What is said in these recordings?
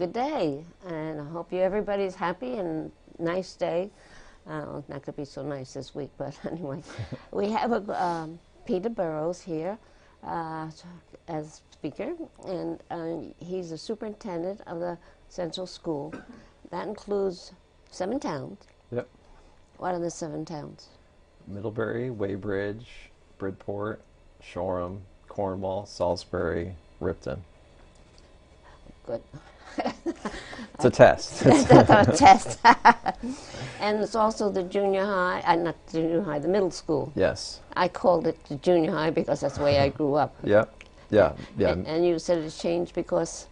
Good day, and I hope everybody's happy and nice day. It's not going to be so nice this week, but anyway, we have Peter Burrows here as speaker, and he's the superintendent of the Central School. That includes 7 towns. Yep. What are the 7 towns? Middlebury, Weybridge, Bridport, Shoreham, Cornwall, Salisbury, Ripton. Good. It's a test. That's a test. And it's also the junior high, not the junior high, the middle school. Yes. I called it the junior high because that's the way I grew up. Yep. Yeah. Yeah. And you said it's changed because?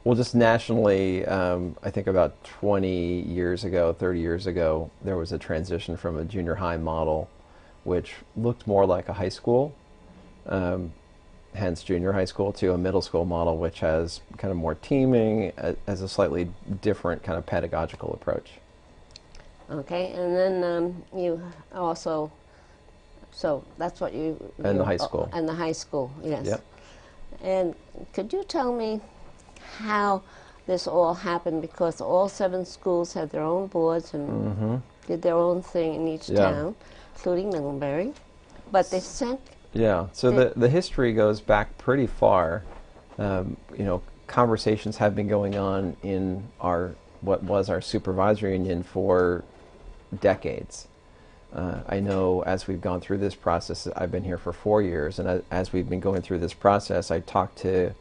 Well, just nationally, I think about 20 years ago, 30 years ago, there was a transition from a junior high model, which looked more like a high school, hence junior high school, to a middle school model, which has kind of more teaming, as a slightly different kind of pedagogical approach. Okay, and then you also, so that's what you... And the high school. And the high school, yes. Yep. And could you tell me how this all happened? Because all 7 schools had their own boards and did their own thing in each town, including Middlebury. But they sent... Yeah, so the history goes back pretty far. Conversations have been going on in what was our supervisory union for decades. I know as we've gone through this process, I've been here for 4 years, and as we've been going through this process, I talked to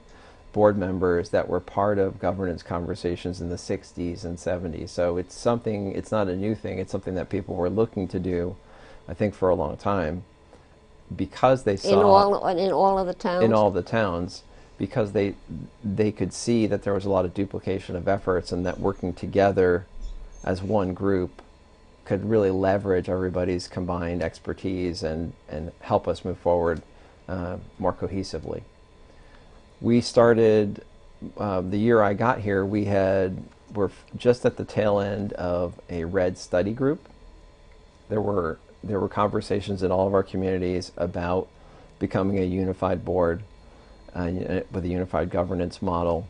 board members that were part of governance conversations in the 60s and 70s. So it's not a new thing, it's something that people were looking to do, I think, for a long time. Because they saw in all of the towns? In all the towns, because they could see that there was a lot of duplication of efforts, and that working together as one group could really leverage everybody's combined expertise and help us move forward more cohesively. We started, the year I got here, we're just at the tail end of a RED study group. There were conversations in all of our communities about becoming a unified board with a unified governance model.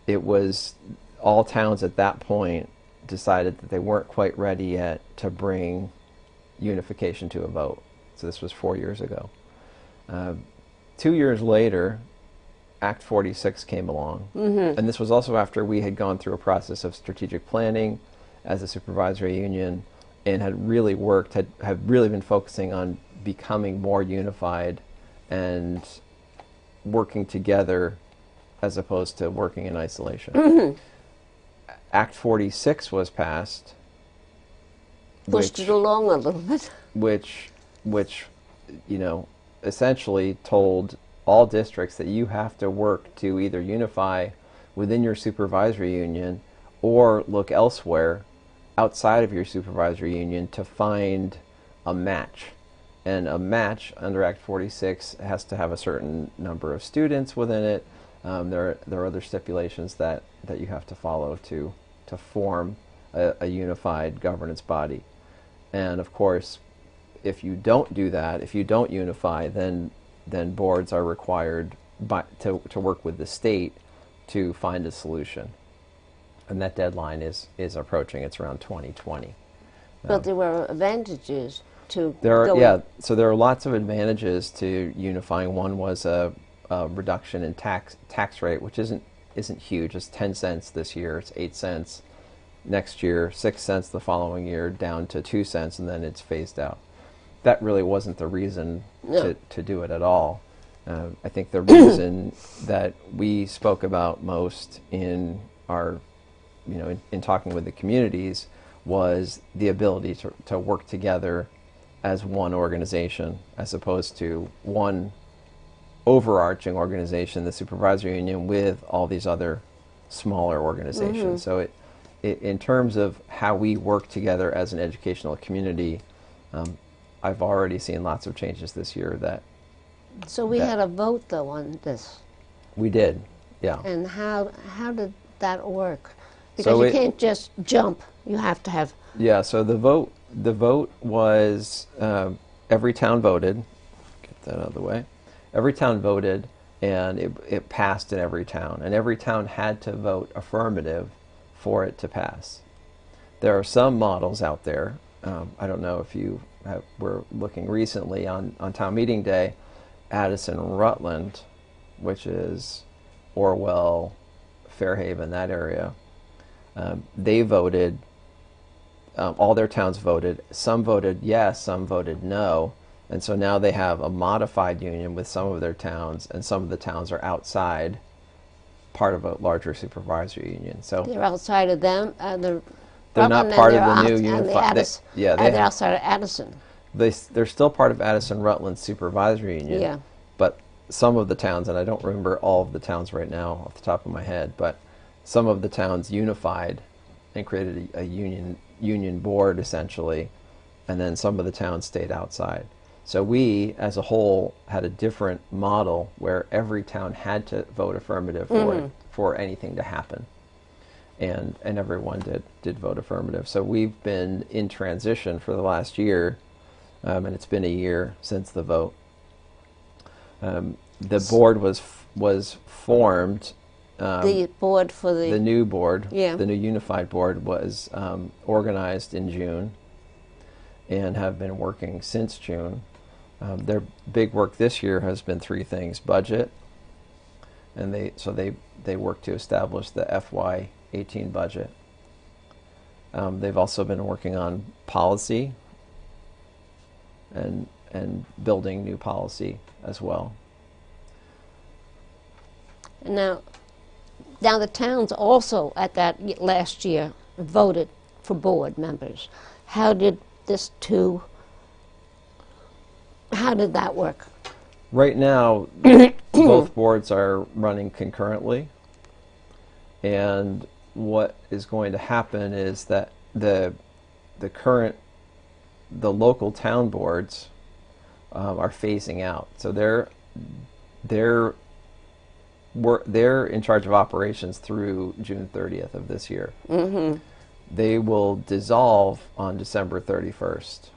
It was all towns at that point decided that they weren't quite ready yet to bring unification to a vote. So this was 4 years ago. 2 years later, Act 46 came along. And this was also after we had gone through a process of strategic planning as a supervisory union, and had really really been focusing on becoming more unified and working together as opposed to working in isolation. Act 46 was passed. Pushed it along a little bit. Which essentially told all districts that you have to work to either unify within your supervisory union or look elsewhere outside of your supervisory union to find a match. And a match under Act 46 has to have a certain number of students within it. There are other stipulations that you have to follow to form a unified governance body. And of course, if you don't do that, if you don't unify, then boards are required to work with the state to find a solution. And that deadline is approaching. It's around 2020. But there were advantages to so there are lots of advantages to unifying. One was a reduction in tax rate, which isn't huge. It's 10 cents this year. It's 8 cents next year, 6 cents the following year, down to 2 cents, and then it's phased out. That really wasn't the reason to do it at all. I think the reason that we spoke about most in our in talking with the communities was the ability to work together as one organization, as opposed to one overarching organization, the supervisory union, with all these other smaller organizations. So in terms of how we work together as an educational community, I've already seen lots of changes this year So we had a vote, though, on this. We did, yeah. And how did that work? Because you can't just jump. You have to have... Yeah, so the vote was, every town voted. Get that out of the way. Every town voted, and it passed in every town, and every town had to vote affirmative for it to pass. There are some models out there. I don't know if you were looking recently on town meeting day. Addison Rutland, which is Orwell, Fairhaven, that area, they voted. All their towns voted. Some voted yes, some voted no. And so now they have a modified union with some of their towns, and some of the towns are outside, part of a larger supervisory union. So They're outside of them. they're Rutland, not and part of they're the new out- and unified. they're outside of Addison. They're still part of Addison Rutland supervisory union. Yeah. But some of the towns, and I don't remember all of the towns right now off the top of my head, but some of the towns unified and created a union board essentially, and then some of the towns stayed outside. So we, as a whole, had a different model where every town had to vote affirmative for anything to happen, and everyone did vote affirmative. So we've been in transition for the last year, and it's been a year since the vote. The board was formed. The board for The new board, Yeah. the new unified board, was organized in June and have been working since June. Their big work this year has been three things: budget, and they work to establish the FY18 budget. They've also been working on policy and building new policy as well. Now the towns also at that last year voted for board members. How did that work? Right now, both boards are running concurrently, and what is going to happen is that the local town boards are phasing out. So they're in charge of operations through June 30th of this year. Mm-hmm. They will dissolve on December 31st.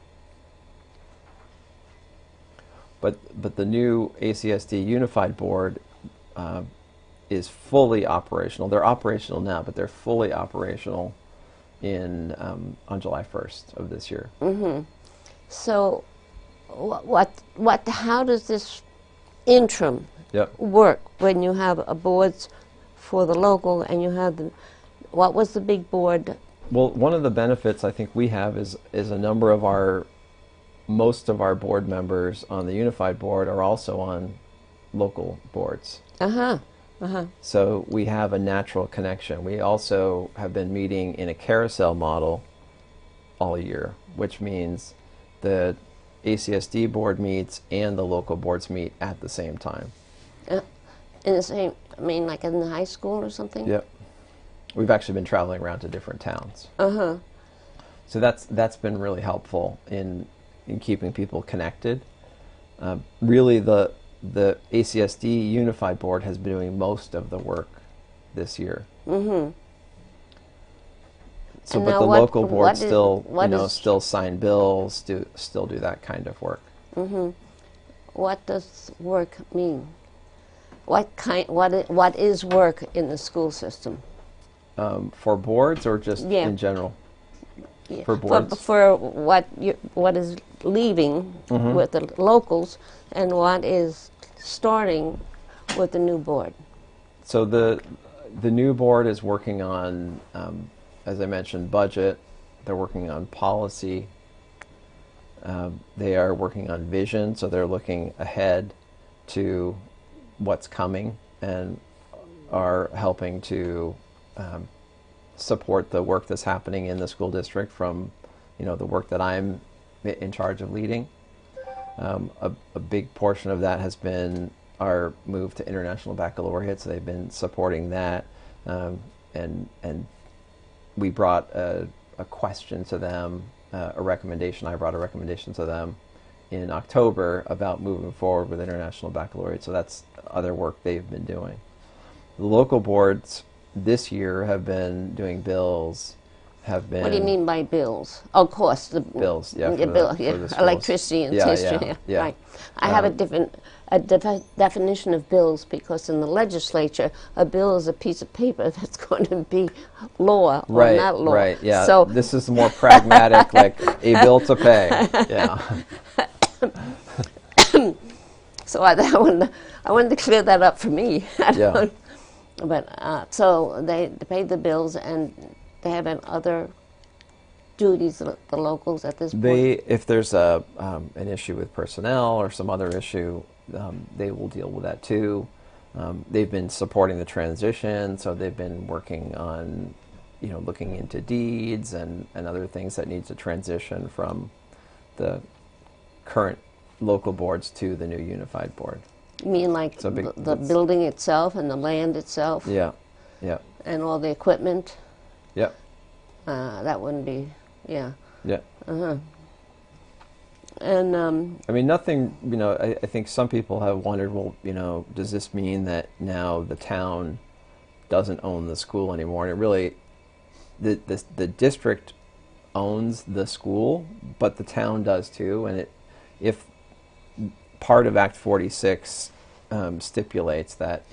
But the new ACSD Unified Board is fully operational. They're operational now, but they're fully operational on July 1st of this year. Mm-hmm. So, how does this interim Yep. work when you have a boards for the local and you have what was the big board? Well, one of the benefits I think we have is most of our board members on the unified board are also on local boards. So we have a natural connection. We also have been meeting in a carousel model all year, which means the ACSD board meets and the local boards meet at the same time. In the same, like in the high school or something? Yep. We've actually been traveling around to different towns. So that's been really helpful in keeping people connected. Really, the ACSD Unified Board has been doing most of the work this year. Mm-hmm. So, And but now the local board what still sign bills, still do that kind of work. Mm-hmm. What does work mean? What is work in the school system? For boards or just Yeah. in general? Yeah. For boards? For what is leaving with the locals and what is starting with the new board? So the new board is working on, as I mentioned, budget. They're working on policy. They are working on vision, so they're looking ahead to what's coming and are helping to support the work that's happening in the school district from, the work that I'm in charge of leading. A big portion of that has been our move to international baccalaureate, so they've been supporting that, and we brought a question to them, a recommendation. I brought a recommendation to them in October about moving forward with international baccalaureate, so that's other work they've been doing. The local boards this year have been doing bills, have been What do you mean by bills? Oh, of course, the bills. Yeah, yeah, for bill, the, yeah, for the schools. electricity and Yeah, tuition. yeah, yeah. Right. I have a Um, different definition of bills because in the legislature, a bill is a piece of paper that's going to be law or Right, not law. right. Yeah. So This is more pragmatic, like a bill to pay. Yeah. So I wanted to clear that up for me. Yeah. But so they pay the bills and they have other duties, the locals at this point. If there's an issue with personnel or some other issue, they will deal with that too. They've been supporting the transition, so they've been working on, looking into deeds and other things that need to transition from the current local boards to the new unified board. You mean like So the building itself and the land itself Yeah, yeah, and all the equipment? yeah, That wouldn't be, yeah. yeah. And I mean, nothing, I think some people have wondered, well, does this mean that now the town doesn't own the school anymore? And it really, the district owns the school, but the town does too. And if part of Act 46 stipulates that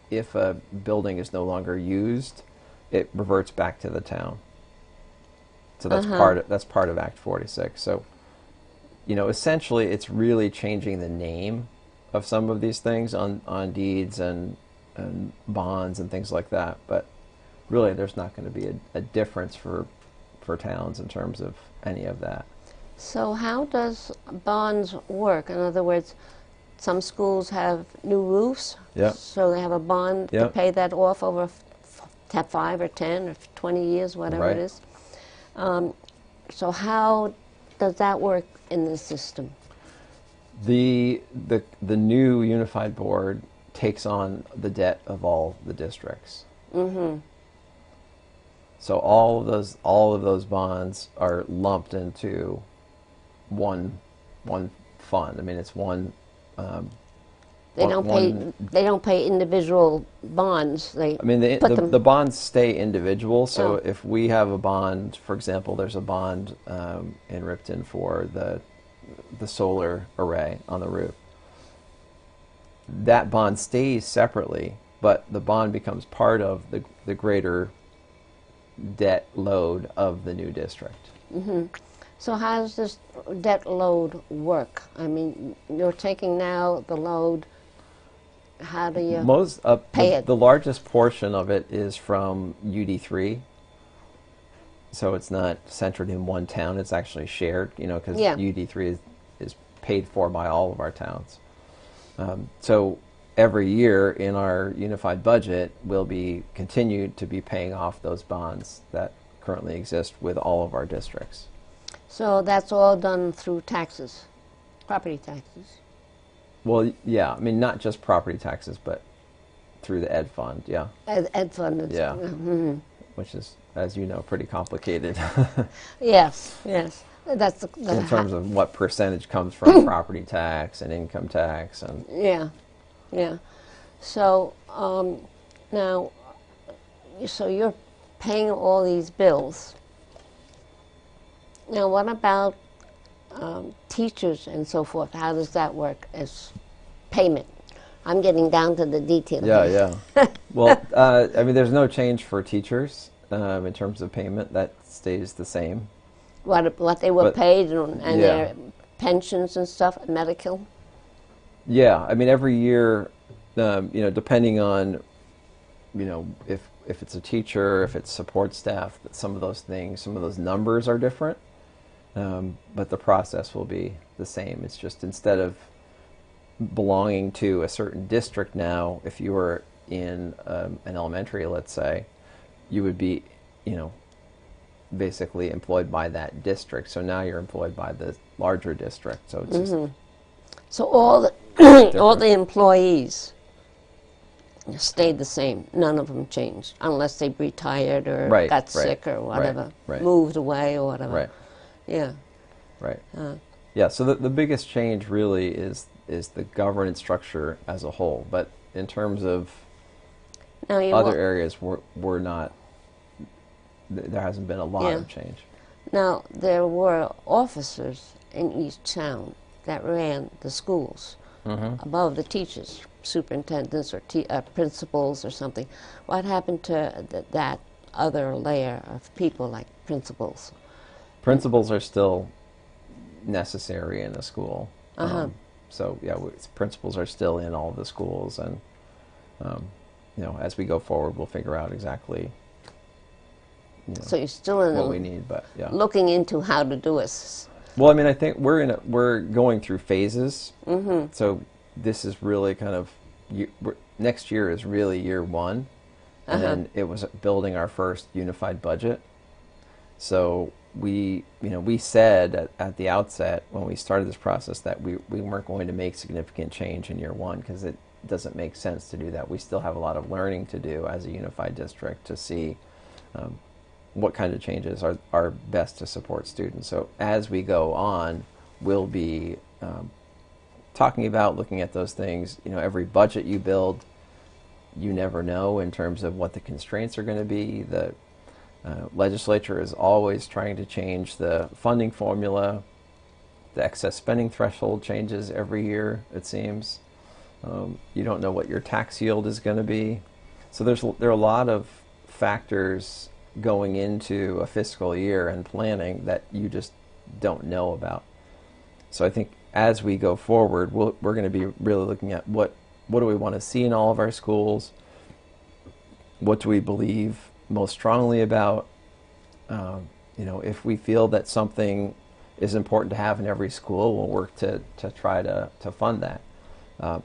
if a building is no longer used, it reverts back to the town. So that's part of Act 46. So, essentially, it's really changing the name of some of these things on deeds and bonds and things like that. But really, there's not going to be a difference for towns in terms of any of that. so how does bonds work? In other words, some schools have new roofs, Yep. so they have a bond to Yep. pay that off over 5 or 10 or 20 years, whatever Right. it is. So how does that work in the system? The new unified board takes on the debt of all the districts. Mm-hmm. So all of those bonds are lumped into one fund. I mean, it's one. They One- don't pay individual bonds. They I mean, put them. the bonds stay individual. So Oh. if we have a bond, for example, there's a bond in Ripton for the solar array on the roof. That bond stays separately, but the bond becomes part of the greater debt load of the new district. So how does this debt load work? I mean, you're taking now the load. How do you pay it? The largest portion of it is from UD3. So it's not centered in one town. It's actually shared, because Yeah. UD3 is paid for by all of our towns. So every year in our unified budget, we'll be continued to be paying off those bonds that currently exist with all of our districts. So that's all done through taxes, property taxes. Well, yeah, I mean, not just property taxes, but through the ed fund, yeah, Ed fund. Yeah. Mhm. which is, as you know, pretty complicated Yes, yes. That's the in terms of what percentage comes from property tax and income tax and Yeah, yeah. So now, so you're paying all these bills. Now, what about teachers and so forth? How does that work as payment? I'm getting down to the details. yeah. Well, I mean, there's no change for teachers in terms of payment. That stays the same. What they were But- paid and yeah. their pensions and stuff, medical. Yeah, I mean, every year, depending on, if it's a teacher, if it's support staff, some of those things, some of those numbers are different, but the process will be the same. It's just instead of belonging to a certain district now, if you were in an elementary, let's say, you would be, basically employed by that district. So now you're employed by the larger district. So it's just So all the all Different. the employees stayed the same. None of them changed unless they retired or Right, got right, sick or whatever, right. moved away or whatever. right, Yeah. right. Uh, Yeah, so the biggest change really is the governance structure as a whole. But in terms of now you other areas, we're not there hasn't been a lot Yeah. of change. Now, there were officers in each town that ran the schools above the teachers, superintendents or principals or something. What happened to that other layer of people like principals? Principals are still necessary in a school. So yeah, principals are still in all the schools, and as we go forward, we'll figure out exactly So you're still in what we need. But yeah, looking into how to do it. well, I mean, I think we're going through phases. So this is really kind of next year is really year one, and then it was building our first unified budget. So we said at the outset when we started this process that we weren't going to make significant change in year one because it doesn't make sense to do that. We still have a lot of learning to do as a unified district to see what kind of changes are best to support students. So as we go on, we'll be talking about looking at those things. Every budget you build, you never know in terms of what the constraints are going to be. The legislature is always trying to change the funding formula. The excess spending threshold changes every year, it seems. You don't know what your tax yield is going to be. So there are a lot of factors going into a fiscal year and planning that you just don't know about. So I think as we go forward, we're going to be really looking at what do we want to see in all of our schools, what do we believe most strongly about. If we feel that something is important to have in every school, we'll work to try to fund that.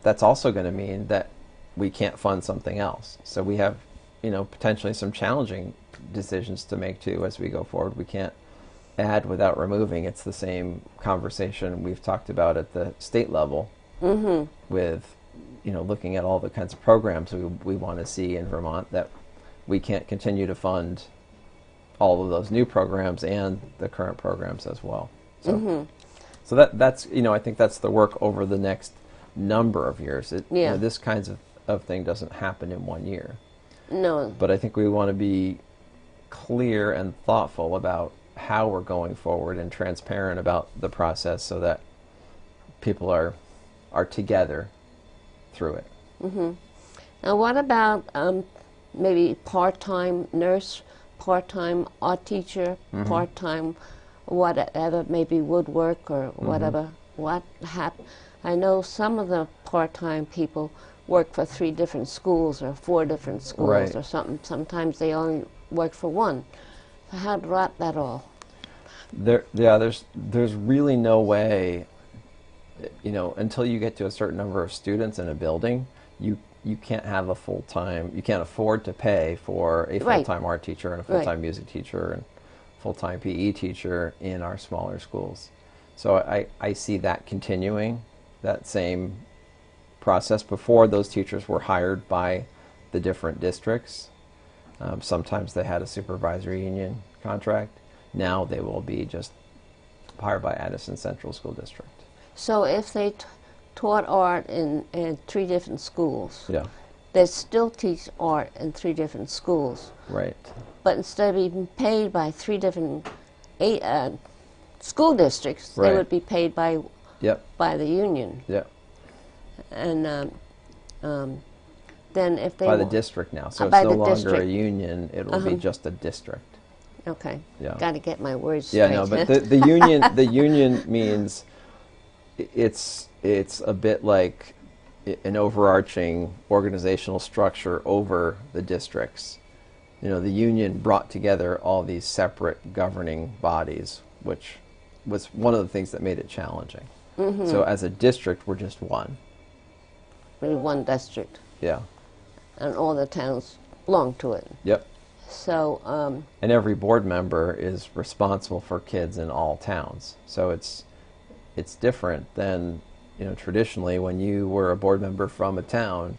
That's also going to mean that we can't fund something else. So we have potentially some challenging decisions to make too as we go forward. We can't add without removing. It's the same conversation we've talked about at the state level with looking at all the kinds of programs we want to see in Vermont, that we can't continue to fund all of those new programs and the current programs as well. So that's I think that's the work over the next number of years. This kinds of thing doesn't happen in 1 year. No. But I think we want to be clear and thoughtful about how we're going forward and transparent about the process so that people are together through it. Now, what about maybe part-time nurse, part-time art teacher, part-time whatever, maybe woodwork or whatever? I know some of the part-time people work for 3 different schools or 4 different schools or something. Sometimes they only work for one. So how to wrap that all? There's really no way, until you get to a certain number of students in a building, you can't have a full-time, you can't afford to pay for a full-time art teacher and a full-time music teacher and full-time PE teacher in our smaller schools. So I see that continuing, that same process. Before, those teachers were hired by the different districts. Sometimes they had a supervisory union contract. Now they will be just hired by Addison Central School District. So if they taught art in 3 different schools, they still teach art in 3 different schools. Right. But instead of being paid by 3 different school districts, they would be paid by the union. And then if they by the district now, so it's no longer district. a union; it will be just a district. Okay. Got to get my words straight. Yeah, no, but the union means it's a bit like an overarching organizational structure over the districts. The union brought together all these separate governing bodies, which was one of the things that made it challenging. So as a district, we're just one. We're one district. Yeah. And all the towns belong to it. Yep. So. And every board member is responsible for kids in all towns. So it's different than traditionally when you were a board member from a town,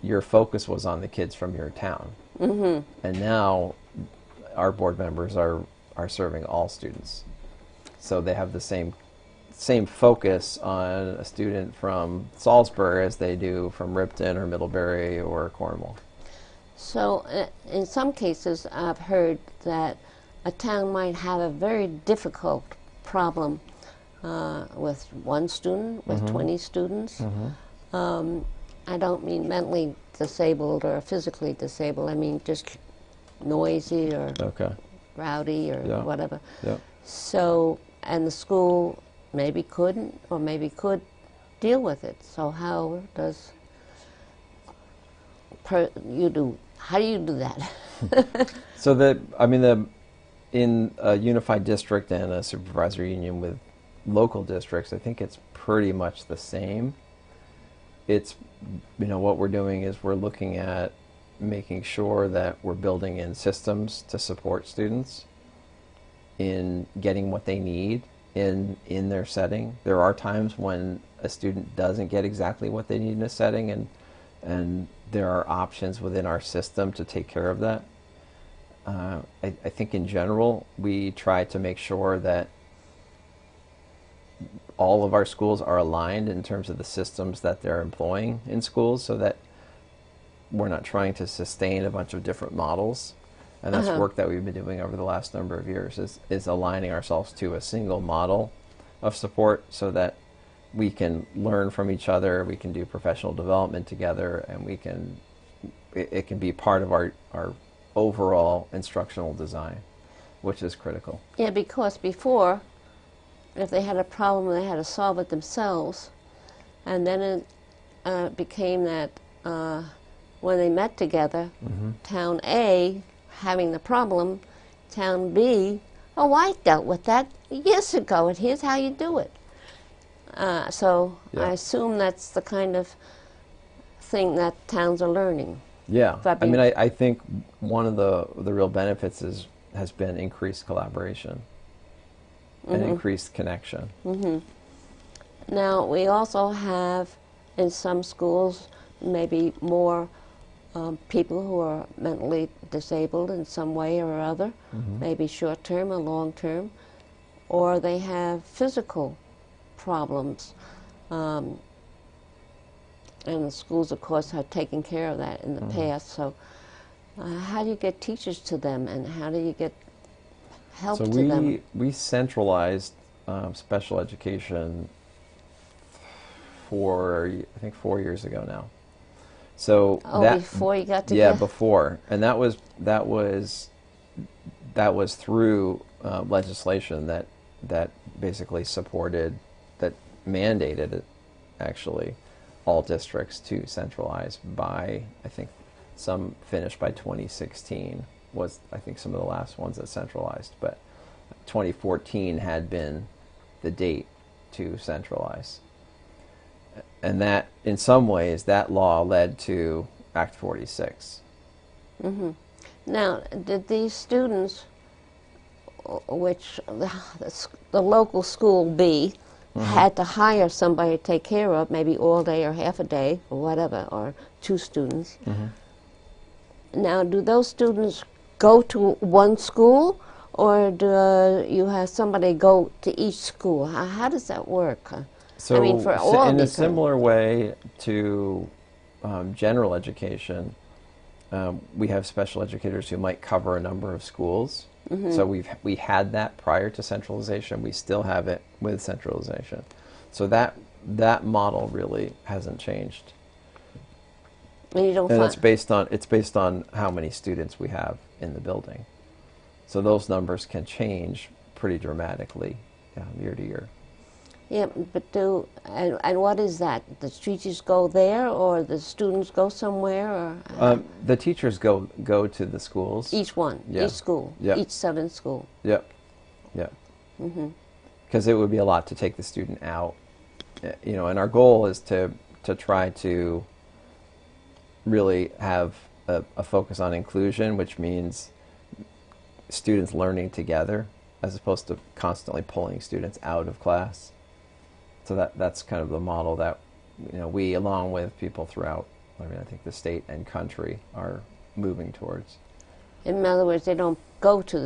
your focus was on the kids from your town. And now our board members are serving all students. So they have the same focus on a student from Salisbury as they do from Ripton or Middlebury or Cornwall. So, in some cases, I've heard that a town might have a very difficult problem with one student, with 20 students. I don't mean mentally disabled or physically disabled. I mean just noisy or Okay. rowdy or Yeah. whatever. Yeah. So, and the school maybe couldn't or maybe could deal with it. So how does how do you do that? So in a unified district and a supervisory union with local districts, I think it's pretty much the same. It's, what we're doing is we're looking at making sure that we're building in systems to support students in getting what they need in their setting. There are times when a student doesn't get exactly what they need in a setting, and there are options within our system to take care of that. I think in general, we try to make sure that all of our schools are aligned in terms of the systems that they're employing in schools, so that we're not trying to sustain a bunch of different models. And that's work that we've been doing over the last number of years, is aligning ourselves to a single model of support so that we can learn from each other, we can do professional development together, and it can be part of our overall instructional design, which is critical. Yeah, because before, if they had a problem, they had to solve it themselves. And then it became that when they met together, Town A having the problem, Town B, oh, I dealt with that years ago, and here's how you do it. So Yeah. I assume that's the kind of thing that towns are learning. Yeah, But I mean, I think one of the real benefits has been increased collaboration and increased connection. Now, we also have in some schools maybe more people who are mentally disabled in some way or other, maybe short-term or long-term, or they have physical problems. And the schools, of course, have taken care of that in the past. So how do you get teachers to them, and how do you get help So to them? we centralized special education I think 4 years ago now. So Oh, before you got yeah, together? before, and that was through legislation that basically mandated it, actually, all districts to centralize by, I think, some finished by 2016 was, I think, some of the last ones that centralized, but 2014 had been the date to centralize. And that, in some ways, that law led to Act 46. Now, did these students, which the local school B had to hire somebody to take care of, maybe all day or half a day or whatever, or two students. Now, do those students go to one school, or do you have somebody go to each school? How does that work? So, I mean, for all in a these similar way to general education, we have special educators who might cover a number of schools. So we had that prior to centralization. We still have it with centralization. So that model really hasn't changed. And you don't And find it's based on how many students we have in the building. So those numbers can change pretty dramatically year to year. Yeah, but and what is that? The teachers go there, or the students go somewhere, or The teachers go to the schools. each one, Yeah. each school, Yeah. each Southern school. Yep. Because it would be a lot to take the student out, and our goal is to try to really have a focus on inclusion, which means students learning together as opposed to constantly pulling students out of class. So that's kind of the model that we, along with people throughout, I think the state and country, are moving towards. In other words, they don't go to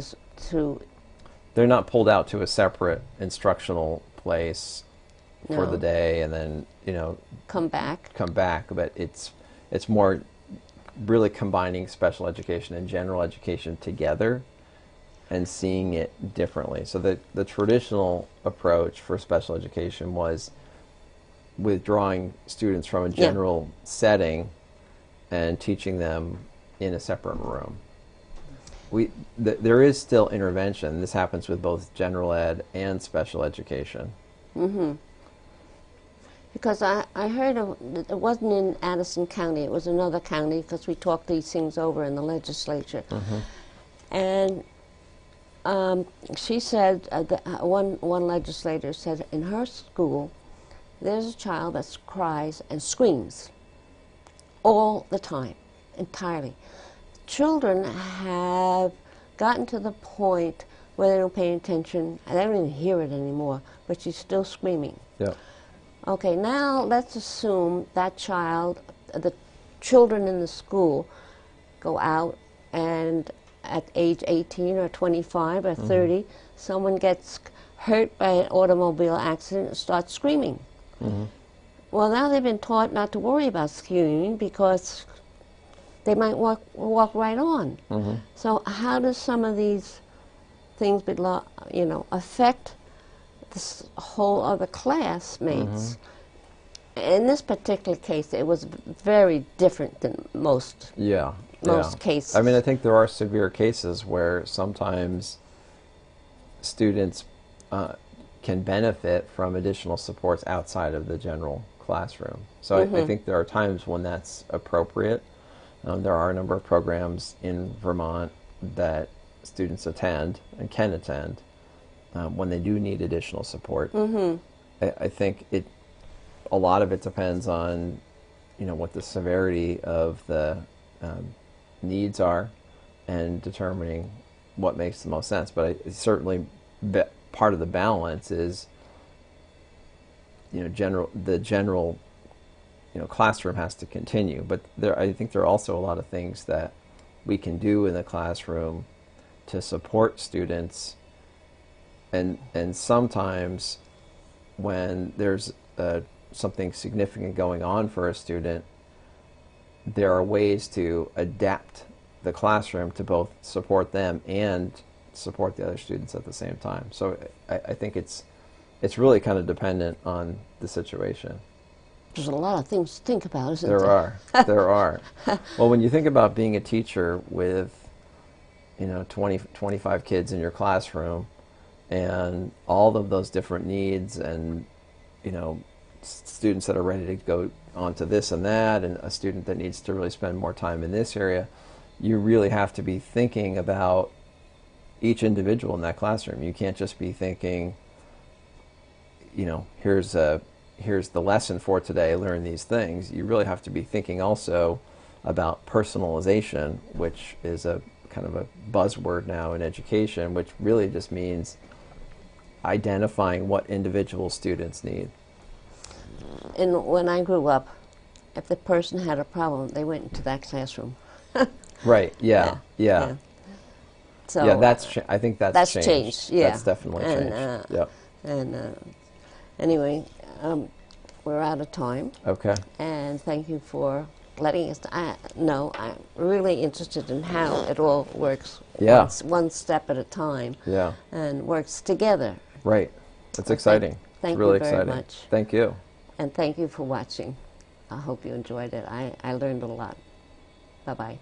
They're not pulled out to a separate instructional place for No. the day and then come back. come back, but it's more really combining special education and general education together and seeing it differently. So the traditional approach for special education was withdrawing students from a general setting and teaching them in a separate room. There is still intervention. This happens with both general ed and special education. Mm-hmm. Because I heard it wasn't in Addison County, it was another county, because we talked these things over in the legislature. And she said, one legislator said, in her school, there's a child that cries and screams all the time, entirely. Children have gotten to the point where they don't pay attention, and they don't even hear it anymore, but she's still screaming. Yeah. Okay, now let's assume that child, the children in the school go out and at age 18 or 25 or 30, someone gets hurt by an automobile accident and starts screaming. Well, now they've been taught not to worry about screaming because they might walk right on. So how does some of these things, affect this whole other classmates? In this particular case, it was very different than most cases. I mean, I think there are severe cases where sometimes students can benefit from additional supports outside of the general classroom. So I think there are times when that's appropriate. There are a number of programs in Vermont that students attend and can attend when they do need additional support. I think a lot of it depends on, what the severity of the needs are and determining what makes the most sense. But certainly part of the balance is, the general classroom has to continue. But I think there are also a lot of things that we can do in the classroom to support students. And sometimes when there's something significant going on for a student, there are ways to adapt the classroom to both support them and support the other students at the same time. So I think it's really kind of dependent on the situation. There's a lot of things to think about, isn't there? There are. Well, when you think about being a teacher with 20, 25 kids in your classroom and all of those different needs and students that are ready to go on to this and that, and a student that needs to really spend more time in this area, you really have to be thinking about each individual in that classroom. You can't just be thinking, here's the lesson for today, learn these things. You really have to be thinking also about personalization, which is a kind of a buzzword now in education, which really just means identifying what individual students need. And when I grew up, if the person had a problem, they went into that classroom. Right. Yeah. So I think that's changed. Yeah, that's definitely changed. And anyway, we're out of time. Okay. And thank you for letting us know. I'm really interested in how it all works. Yeah. One step at a time. Yeah. And works together. Right. It's exciting. Thank it's really you very exciting. much. Thank you. And thank you for watching. I hope you enjoyed it. I learned a lot. Bye-bye.